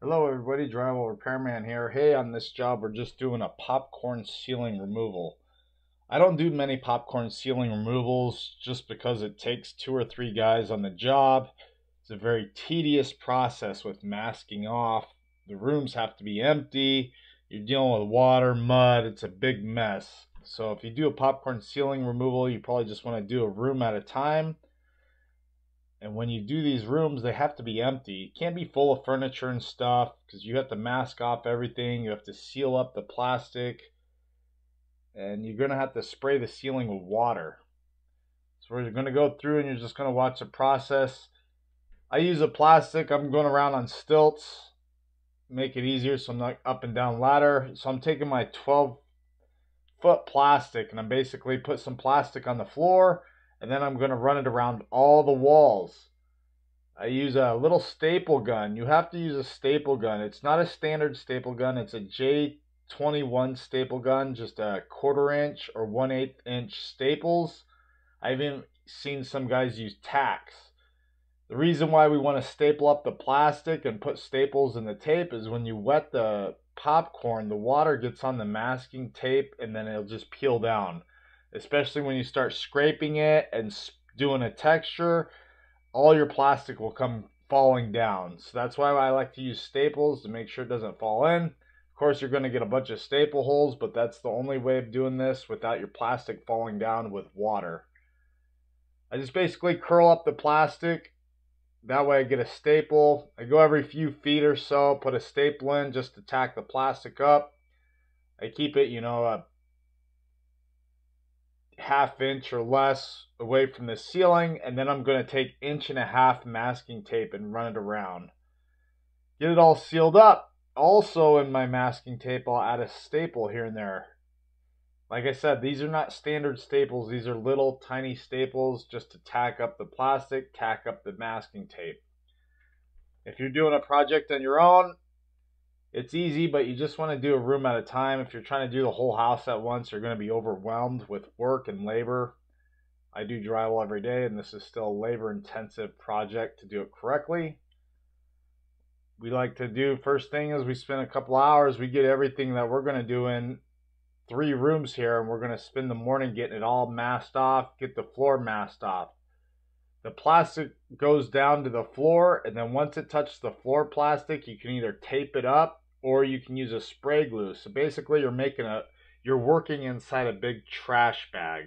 Hello everybody, Drywall Repairman here. Hey, on this job we're just doing a popcorn ceiling removal. I don't do many popcorn ceiling removals just because it takes 2 or 3 guys on the job. It's a very tedious process with masking off. The rooms have to be empty. You're dealing with water, mud. It's a big mess. So if you do a popcorn ceiling removal, you probably just want to do a room at a time. And when you do these rooms, they have to be empty. It can't be full of furniture and stuff because you have to mask off everything. You have to seal up the plastic. And you're going to have to spray the ceiling with water. So we're going to go through and you're just going to watch the process. I use a plastic. I'm going around on stilts. Make it easier so I'm not up and down ladder. So I'm taking my 12-foot plastic and I'm basically put some plastic on the floor. And then I'm going to run it around all the walls. I use a little staple gun. You have to use a staple gun. It's not a standard staple gun. It's a J21 staple gun, just a 1/4 inch or 1/8 inch staples. I've even seen some guys use tacks. The reason why we want to staple up the plastic and put staples in the tape is when you wet the popcorn, the water gets on the masking tape and then it'll just peel down. Especially when you start scraping it and doing a texture, all your plastic will come falling down. So that's why I like to use staples to make sure it doesn't fall in. Of course, you're going to get a bunch of staple holes, but that's the only way of doing this without your plastic falling down with water. I just basically curl up the plastic. That way I get a staple. I go every few feet or so, put a staple in just to tack the plastic up. I keep it, a ½ inch or less away from the ceiling, and then I'm going to take 1.5 inch masking tape and run it around. Get it all sealed up. Also in my masking tape, I'll add a staple here and there. Like I said, these are not standard staples. These are little tiny staples just to tack up the plastic, tack up the masking tape. If you're doing a project on your own, it's easy, but you just want to do a room at a time. If you're trying to do the whole house at once, you're going to be overwhelmed with work and labor. I do drywall every day, and this is still a labor-intensive project to do it correctly. We like to do, first thing is we spend a couple hours, we get everything that we're going to do in 3 rooms here, and we're going to spend the morning getting it all masked off, get the floor masked off. The plastic goes down to the floor, and then once it touches the floor plastic, you can either tape it up or you can use a spray glue. So basically you're working inside a big trash bag.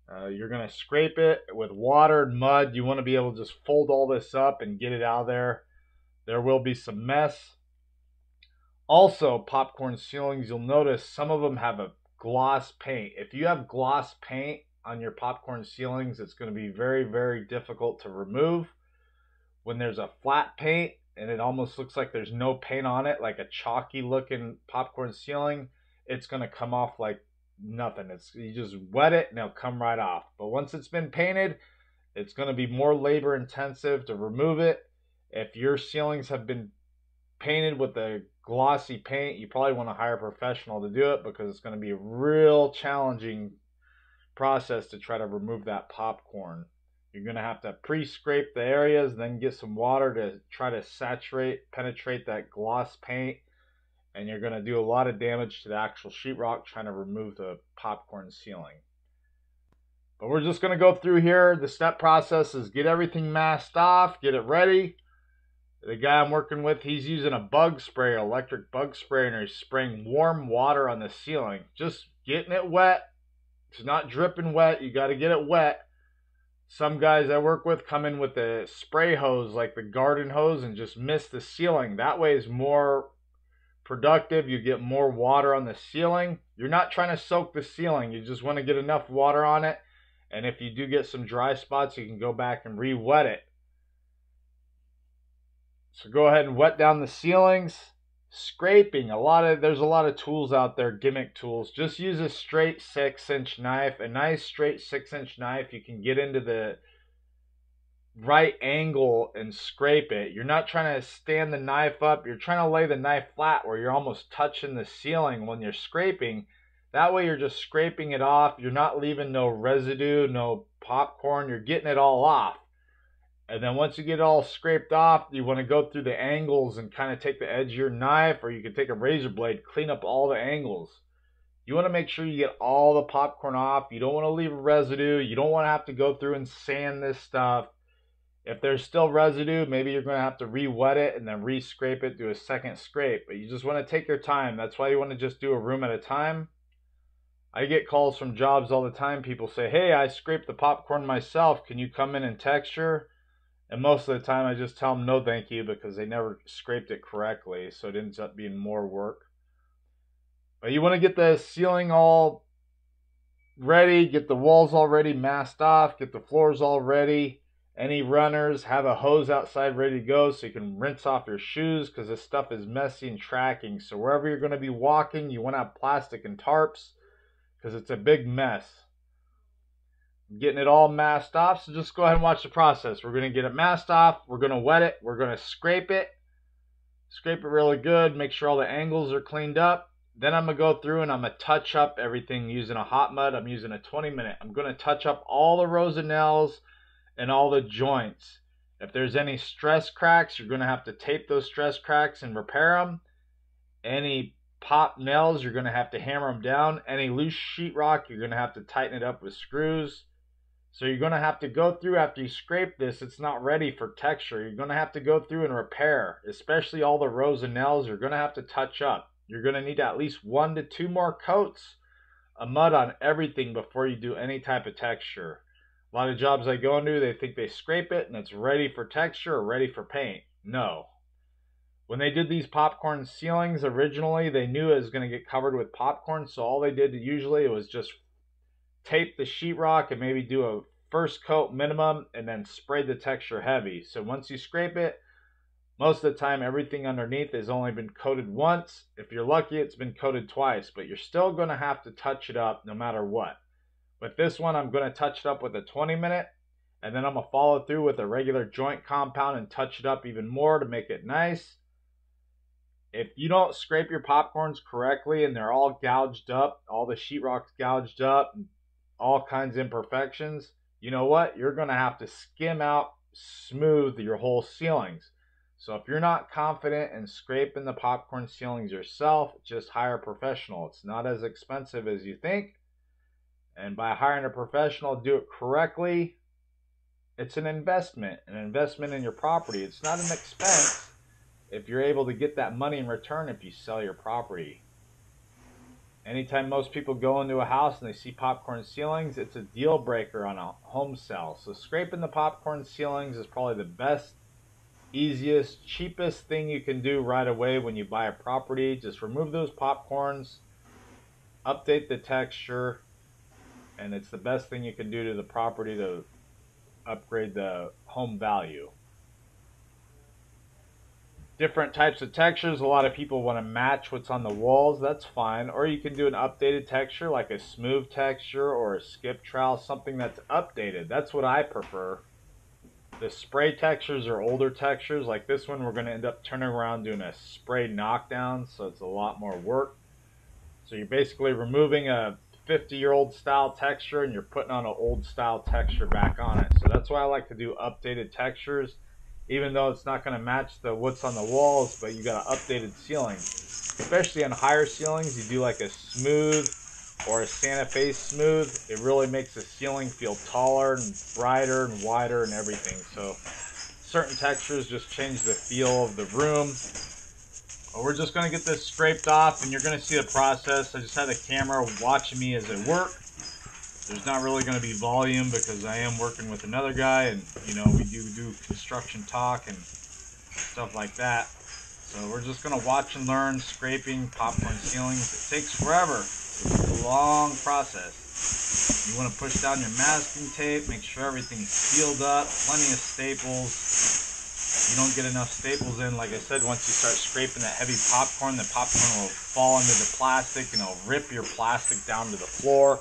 You're going to scrape it with water and mud. You want to be able to just fold all this up and get it out of there. There will be some mess. Also, popcorn ceilings, you'll notice some of them have a gloss paint. If you have gloss paint on your popcorn ceilings, it's going to be very, very difficult to remove. When there's a flat paint and it almost looks like there's no paint on it, like a chalky looking popcorn ceiling, it's going to come off like nothing. You just wet it and it'll come right off. But once it's been painted, it's going to be more labor intensive to remove it. If your ceilings have been painted with a glossy paint, you probably want to hire a professional to do it because it's going to be a real challenging process to try to remove that popcorn. You're going to have to pre-scrape the areas, then get some water to try to penetrate that gloss paint, and you're going to do a lot of damage to the actual sheetrock trying to remove the popcorn ceiling. But we're just going to go through here. The step process is get everything masked off, get it ready. The guy I'm working with, he's using a bug sprayer, electric bug sprayer, and he's spraying warm water on the ceiling. Just getting it wet. It's not dripping wet. You got to get it wet. Some guys I work with come in with a spray hose, like the garden hose, and just mist the ceiling. That way is more productive. You get more water on the ceiling. You're not trying to soak the ceiling. You just want to get enough water on it. And if you do get some dry spots, you can go back and re-wet it. So go ahead and wet down the ceilings. Scraping, there's a lot of tools out there, gimmick tools. Just use a straight 6-inch knife. A nice straight 6-inch knife, you can get into the right angle and scrape it. You're not trying to stand the knife up. You're trying to lay the knife flat where you're almost touching the ceiling when you're scraping. That way you're just scraping it off. You're not leaving no residue, no popcorn. You're getting it all off. And then once you get it all scraped off, you want to go through the angles and kind of take the edge of your knife, or you can take a razor blade, clean up all the angles. You want to make sure you get all the popcorn off. You don't want to leave a residue. You don't want to have to go through and sand this stuff. If there's still residue, maybe you're going to have to re-wet it and then re-scrape it, do a second scrape. But you just want to take your time. That's why you want to just do a room at a time. I get calls from jobs all the time. People say, hey, I scraped the popcorn myself. Can you come in and texture? And most of the time I just tell them no thank you, because they never scraped it correctly. So it ends up being more work. But you want to get the ceiling all ready, get the walls all ready, masked off, get the floors all ready. Any runners, have a hose outside ready to go so you can rinse off your shoes, because this stuff is messy and tracking. So wherever you're going to be walking, you want to have plastic and tarps, because it's a big mess. Getting it all masked off, so just go ahead and watch the process. We're going to get it masked off, we're going to wet it, we're going to scrape it really good, make sure all the angles are cleaned up. Then I'm going to go through and I'm going to touch up everything using a hot mud. I'm using a 20-minute. I'm going to touch up all the rows of nails and all the joints. If there's any stress cracks, you're going to have to tape those stress cracks and repair them. Any pop nails, you're going to have to hammer them down. Any loose sheetrock, you're going to have to tighten it up with screws. So you're going to have to go through, after you scrape this, it's not ready for texture. You're going to have to go through and repair, especially all the rows of nails. You're going to have to touch up. You're going to need at least 1 to 2 more coats of mud on everything before you do any type of texture. A lot of jobs I go into, they think they scrape it and it's ready for texture or ready for paint. No. When they did these popcorn ceilings originally, they knew it was going to get covered with popcorn, so all they did usually was just tape the sheetrock and maybe do a first coat minimum and then spray the texture heavy. So once you scrape it, most of the time everything underneath has only been coated once. If you're lucky, it's been coated twice, but you're still going to have to touch it up no matter what. With this one, I'm going to touch it up with a 20-minute, and then I'm going to follow through with a regular joint compound and touch it up even more to make it nice. If you don't scrape your popcorns correctly and they're all gouged up, all the sheetrock's gouged up, all kinds of imperfections, you know what? You're going to have to skim out, smooth your whole ceilings. So if you're not confident in scraping the popcorn ceilings yourself, just hire a professional. It's not as expensive as you think. And by hiring a professional, do it correctly. It's an investment in your property. It's not an expense if you're able to get that money in return if you sell your property. Anytime most people go into a house and they see popcorn ceilings, it's a deal breaker on a home sale. So scraping the popcorn ceilings is probably the best, easiest, cheapest thing you can do right away when you buy a property. Just remove those popcorns, update the texture, and it's the best thing you can do to the property to upgrade the home value. Different types of textures. A lot of people want to match what's on the walls. That's fine. Or you can do an updated texture like a smooth texture or a skip trowel, something that's updated. That's what I prefer. The spray textures are older textures. Like this one, we're going to end up turning around doing a spray knockdown, so it's a lot more work. So you're basically removing a 50-year-old style texture and you're putting on an old style texture back on it. So that's why I like to do updated textures, even though it's not going to match the what's on the walls, but you got an updated ceiling. Especially on higher ceilings, you do like a smooth or a Santa Fe smooth. It really makes the ceiling feel taller and brighter and wider and everything. So certain textures just change the feel of the room. But we're just going to get this scraped off and you're going to see the process. I just had the camera watching me as I work. There's not really going to be volume because I am working with another guy, and you know, we do construction talk and stuff like that. So we're just going to watch and learn scraping popcorn ceilings. It takes forever. It's a long process. You want to push down your masking tape, make sure everything's sealed up, plenty of staples. You don't get enough staples in, like I said, once you start scraping that heavy popcorn, the popcorn will fall into the plastic and it'll rip your plastic down to the floor.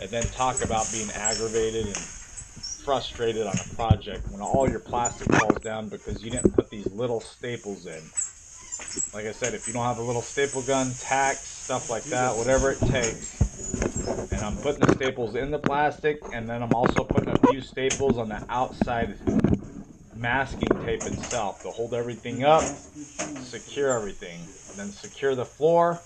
And then talk about being aggravated and frustrated on a project when all your plastic falls down because you didn't put these little staples in. Like I said, if you don't have a little staple gun, tacks, stuff like that, whatever it takes. And I'm putting the staples in the plastic, and then I'm also putting a few staples on the outside masking tape itself to hold everything up, secure everything, and then secure the floor.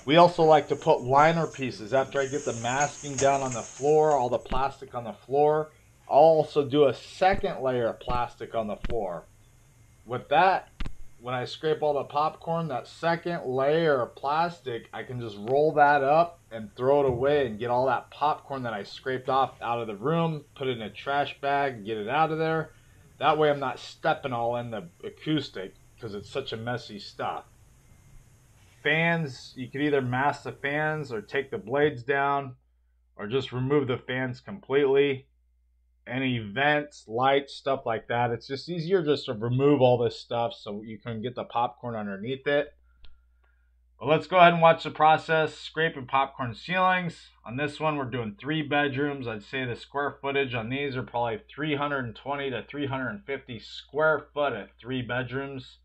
We also like to put liner pieces after I get the masking down on the floor, all the plastic on the floor. I'll also do a second layer of plastic on the floor. With that, when I scrape all the popcorn, that second layer of plastic, I can just roll that up and throw it away and get all that popcorn that I scraped off out of the room, put it in a trash bag, get it out of there. That way I'm not stepping all in the acoustic because it's such a messy stuff. Fans, you could either mask the fans or take the blades down or just remove the fans completely. Any vents, lights, stuff like that. It's just easier just to remove all this stuff so you can get the popcorn underneath it. But let's go ahead and watch the process. Scraping popcorn ceilings. On this one, we're doing 3 bedrooms. I'd say the square footage on these are probably 320 to 350 square foot at 3 bedrooms.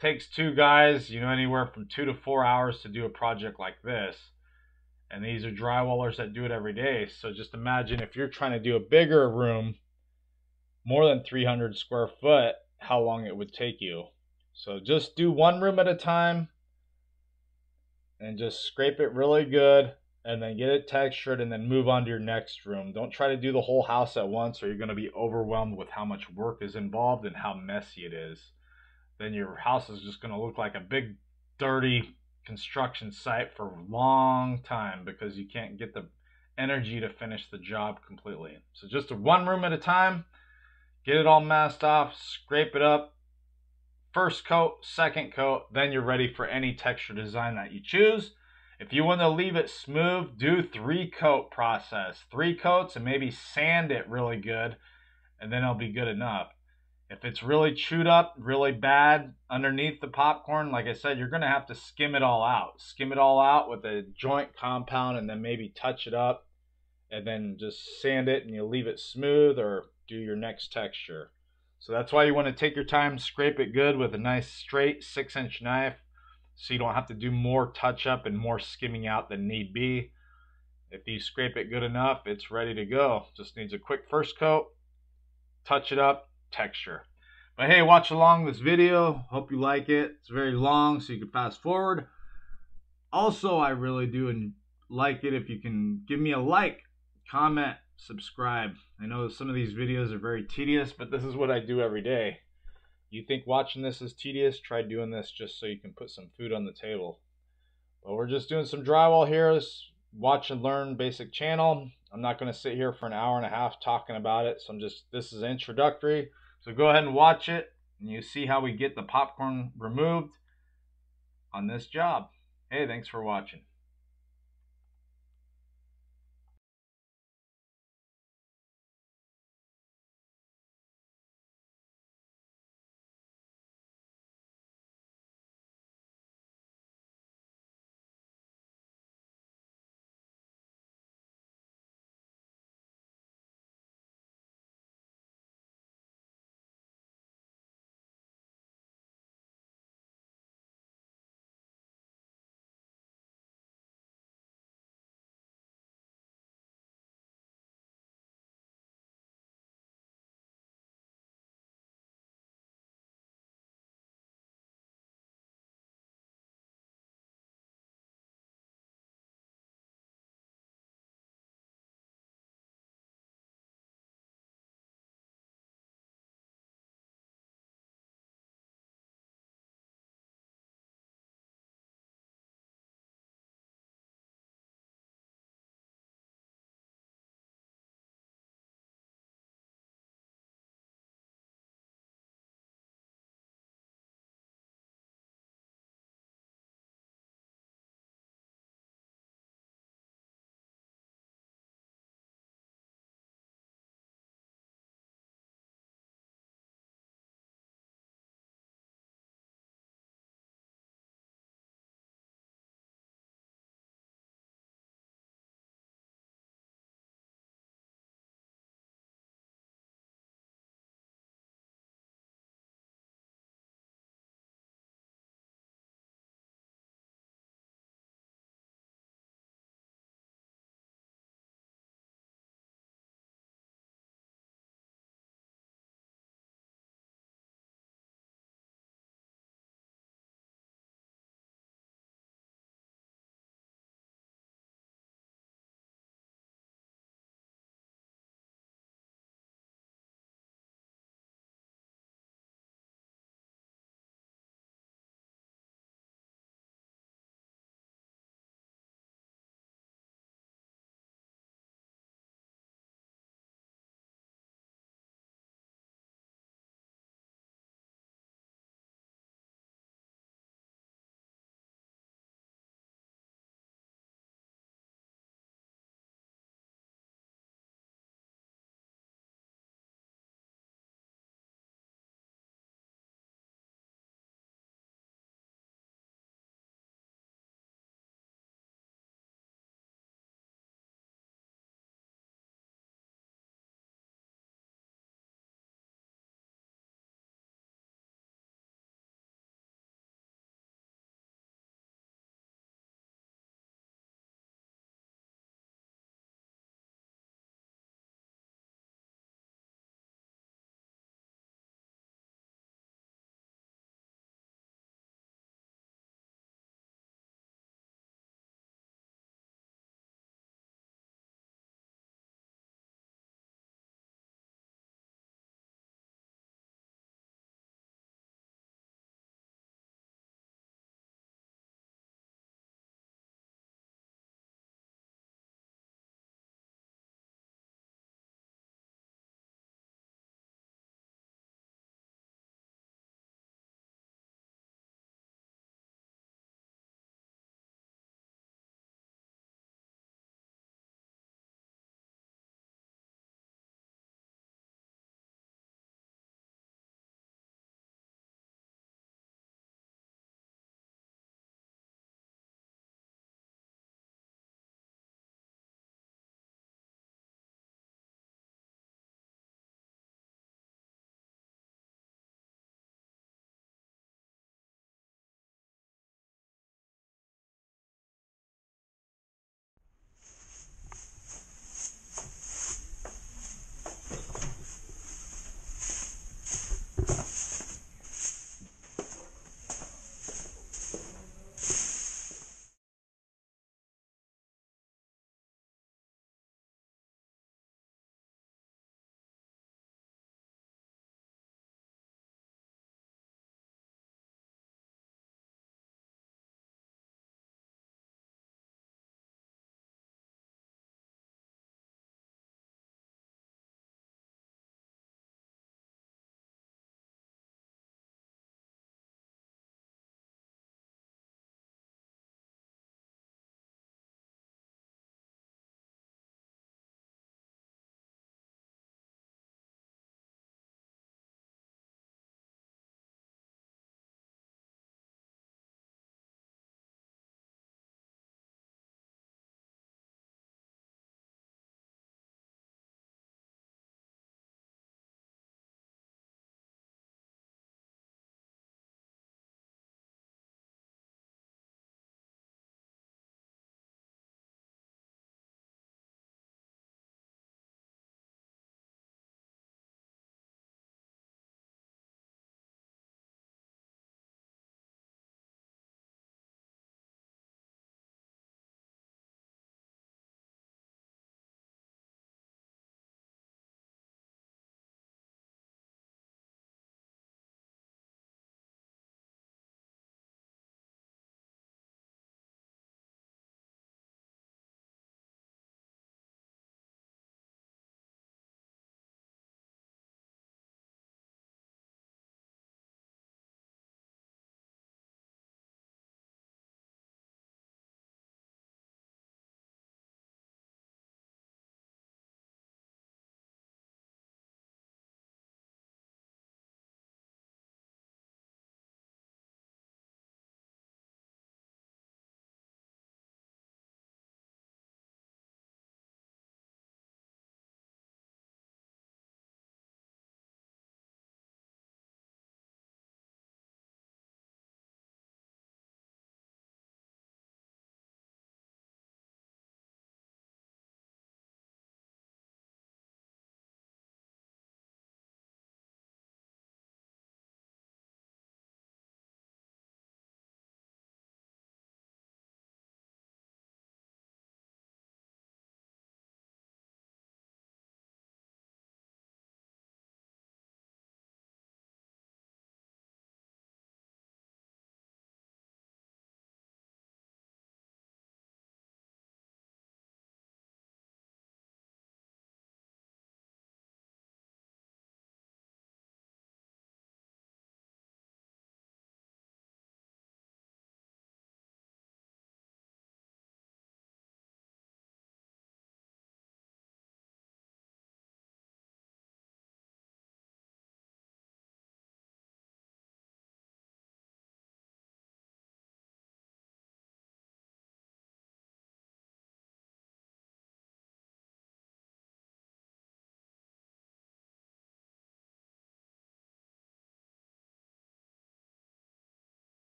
Takes 2 guys, anywhere from 2 to 4 hours to do a project like this. And these are drywallers that do it every day. So just imagine if you're trying to do a bigger room, more than 300 square foot, how long it would take you. So just do one room at a time and just scrape it really good and then get it textured and then move on to your next room. Don't try to do the whole house at once or you're going to be overwhelmed with how much work is involved and how messy it is. Then your house is just going to look like a big dirty construction site for a long time because you can't get the energy to finish the job completely. So just one room at a time, get it all masked off, scrape it up, first coat, second coat, then you're ready for any texture design that you choose. If you want to leave it smooth, do 3-coat process. 3 coats and maybe sand it really good and then it'll be good enough. If it's really chewed up, really bad underneath the popcorn, like I said, you're going to have to skim it all out. Skim it all out with a joint compound and then maybe touch it up and then just sand it and you leave it smooth or do your next texture. So that's why you want to take your time, scrape it good with a nice straight 6-inch knife so you don't have to do more touch up and more skimming out than need be. If you scrape it good enough, it's ready to go. Just needs a quick first coat, touch it up, texture. But hey, watch along this video. Hope you like it. It's very long, so you can fast forward. Also, I really do like it if you can give me a like, comment, subscribe. I know some of these videos are very tedious, but this is what I do every day. You think watching this is tedious? Try doing this just so you can put some food on the table. But we're just doing some drywall here. This watch and learn basic channel. I'm not going to sit here for an hour and a half talking about it. So this is introductory. So go ahead and watch it and you see how we get the popcorn removed on this job. Hey, thanks for watching.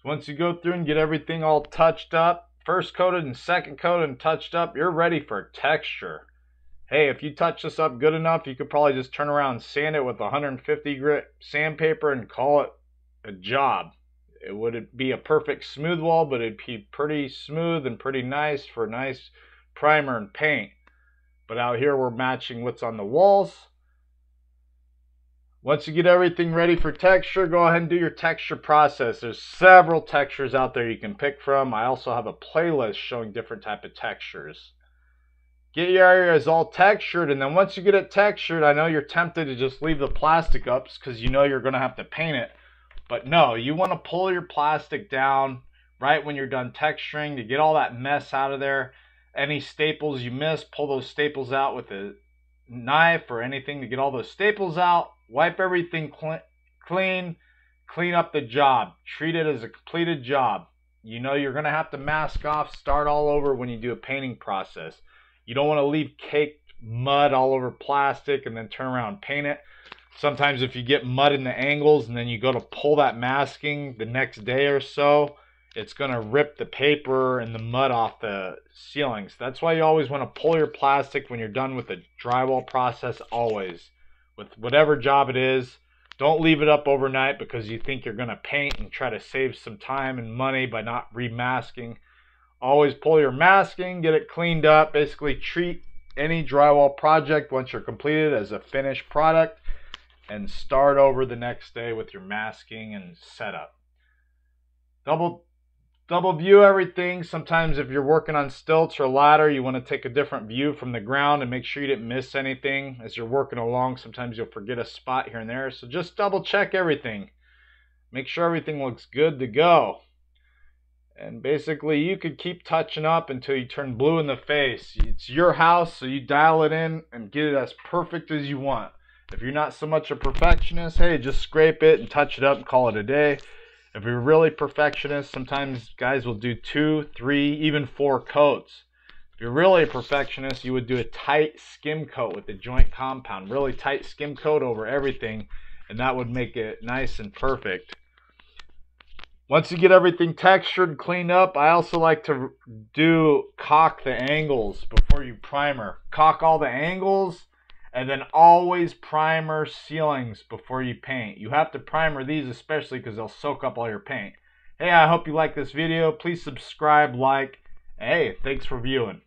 So once you go through and get everything all touched up, first coated and second coated and touched up, you're ready for texture. Hey, if you touch this up good enough, you could probably just turn around and sand it with 150 grit sandpaper and call it a job. It wouldn't be a perfect smooth wall, but it'd be pretty smooth and pretty nice for a nice primer and paint. But out here we're matching what's on the walls. Once you get everything ready for texture, go ahead and do your texture process. There's several textures out there you can pick from. I also have a playlist showing different type of textures. Get your areas all textured, and then once you get it textured, I know you're tempted to just leave the plastic up because you know you're going to have to paint it. But no, you want to pull your plastic down right when you're done texturing to get all that mess out of there. Any staples you missed, pull those staples out with a knife or anything to get all those staples out. Wipe everything clean, clean up the job. Treat it as a completed job. You know you're going to have to mask off, start all over when you do a painting process. You don't want to leave caked mud all over plastic and then turn around and paint it. Sometimes if you get mud in the angles and then you go to pull that masking the next day or so, it's going to rip the paper and the mud off the ceilings. That's why you always want to pull your plastic when you're done with the drywall process, always. With whatever job it is, don't leave it up overnight because you think you're going to paint and try to save some time and money by not remasking. Always pull your masking, get it cleaned up. Basically treat any drywall project once you're completed as a finished product and start over the next day with your masking and setup. Double view everything. Sometimes if you're working on stilts or ladder, you want to take a different view from the ground and make sure you didn't miss anything as you're working along. Sometimes you'll forget a spot here and there. So just double check everything. Make sure everything looks good to go. And basically you could keep touching up until you turn blue in the face. It's your house, so you dial it in and get it as perfect as you want. If you're not so much a perfectionist, hey, just scrape it and touch it up and call it a day. If you're really perfectionist, sometimes guys will do 2, 3, even 4 coats. If you're really a perfectionist, you would do a tight skim coat with the joint compound. Really tight skim coat over everything, and that would make it nice and perfect. Once you get everything textured, cleaned up, I also like to caulk the angles before you primer. Caulk all the angles, and then always primer ceilings before you paint. You have to primer these especially because they'll soak up all your paint. Hey, I hope you like this video. Please subscribe, like. Hey, thanks for viewing.